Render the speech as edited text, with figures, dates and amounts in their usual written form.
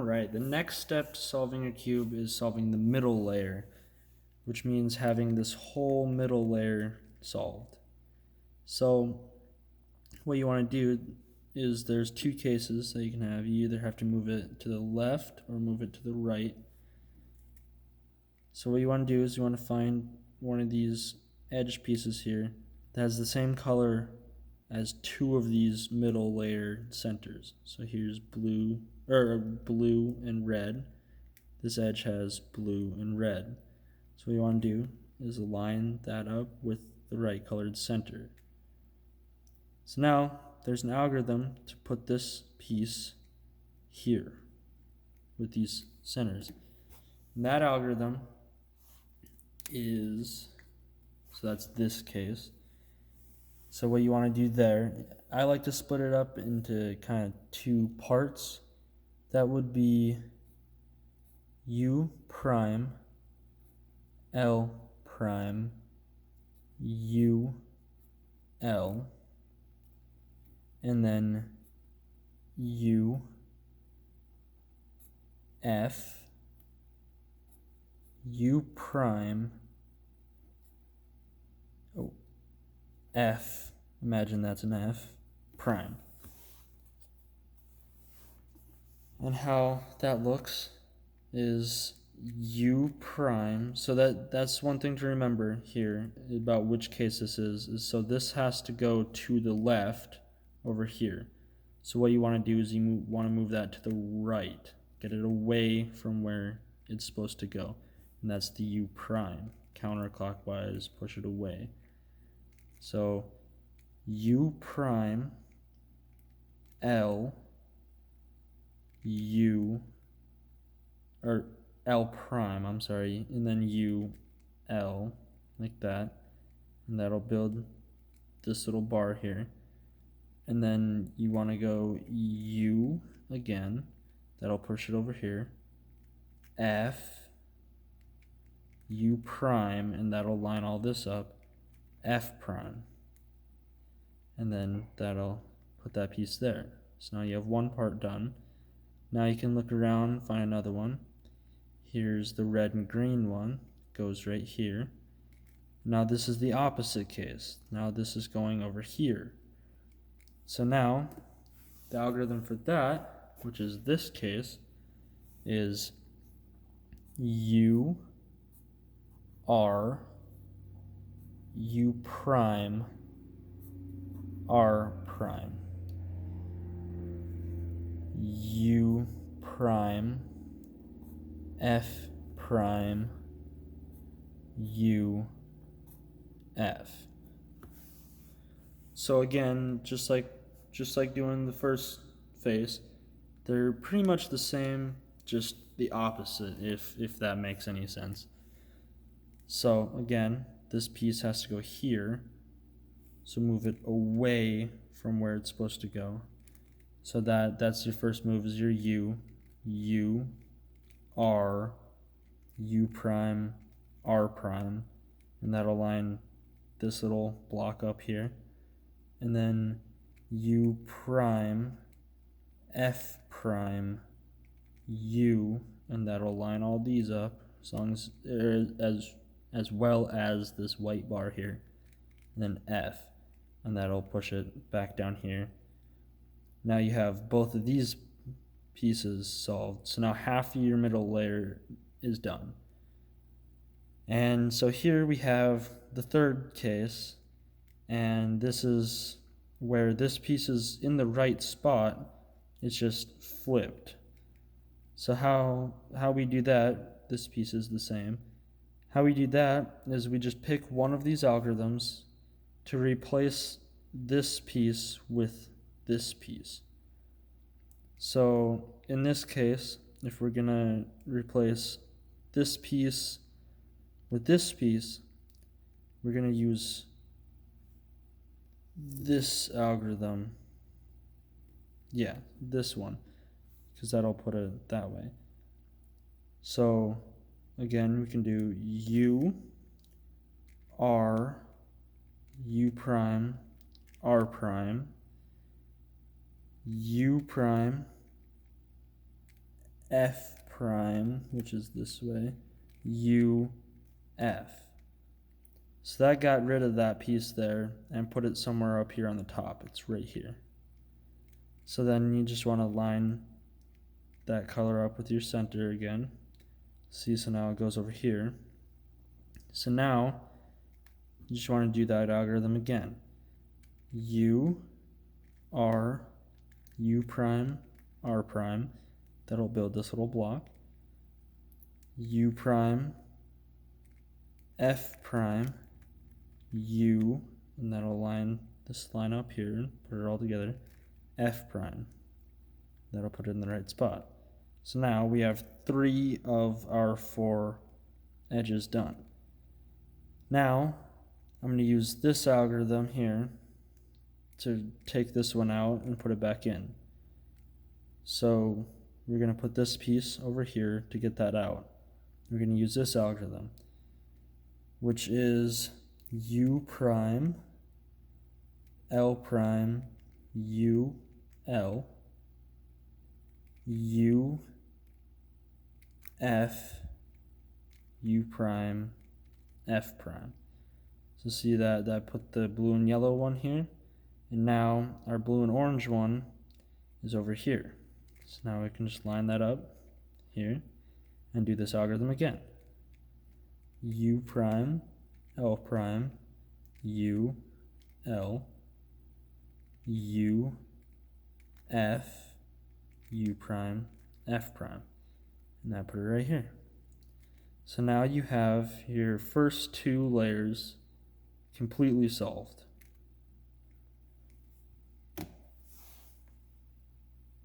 Alright, the next step to solving a cube is solving the middle layer, which means having this whole middle layer solved. So what you want to do is there's two cases that you can have. You either have to move it to the left or move it to the right. So what you want to do is you want to find one of these edge pieces here that has the same color as two of these middle layer centers. So here's blue and red. This edge has blue and red. So what you want to do is align that up with the right colored center. So now there's an algorithm to put this piece here with these centers. And that algorithm is, so that's this case. So what you want to do there, I like to split it up into kind of two parts. That would be U prime, L prime, U, L, and then U, F, U prime, F, imagine that's an F, prime. And how that looks is U prime, so that's one thing to remember here about which case this is so this has to go to the left over here. So what you want to do is you want to move that to the right, get it away from where it's supposed to go, and that's the U prime. Counterclockwise, push it away. So U prime, L, U, or L prime, I'm sorry, and then U, L, like that, and that'll build this little bar here. And then you want to go U again, that'll push it over here, F, U prime, and that'll line all this up, F prime, and then that'll put that piece there. So now you have one part done. Now you can look around and find another one. Here's the red and green one, goes right here. Now this is the opposite case. Now this is going over here. So now the algorithm for that, which is this case, is U, R, U prime, R prime, U prime, F prime, U, F. So again, just like doing the first phase, they're pretty much the same, just the opposite, if that makes any sense. So again, this piece has to go here, so move it away from where it's supposed to go. So that's your first move, is your U, R, U prime, R prime, and that'll line this little block up here. And then U prime, F prime, U, and that'll line all these up as well as this white bar here. And then F, and that'll push it back down here. Now you have both of these pieces solved. So now half of your middle layer is done. And so here we have the third case, and this is where this piece is in the right spot, it's just flipped. So how we do that, this piece is the same. How we do that is we just pick one of these algorithms to replace this piece with this piece. So in this case, if we're gonna replace this piece with this piece, we're gonna use this algorithm. Yeah, this one, because that'll put it that way. So again, we can do U, R, U prime, R prime, U prime, F prime, which is this way, U, F. So that got rid of that piece there and put it somewhere up here on the top. It's right here. So then you just want to line that color up with your center again. See, so now it goes over here. So now you just want to do that algorithm again. U, R, U prime, R prime. That'll build this little block. U prime, F prime, U, and that'll line this line up here and put it all together. F prime. That'll put it in the right spot. So now we have 3 of our 4 edges done. Now I'm going to use this algorithm here to take this one out and put it back in. So we're going to put this piece over here to get that out. We're going to use this algorithm, which is U prime, L prime, U, L, U, F, U prime, F prime. So see that put the blue and yellow one here, and now our blue and orange one is over here. So now we can just line that up here and do this algorithm again. U prime, L prime, U, L, U, F, U prime, F prime. And I put it right here. So now you have your first 2 layers completely solved.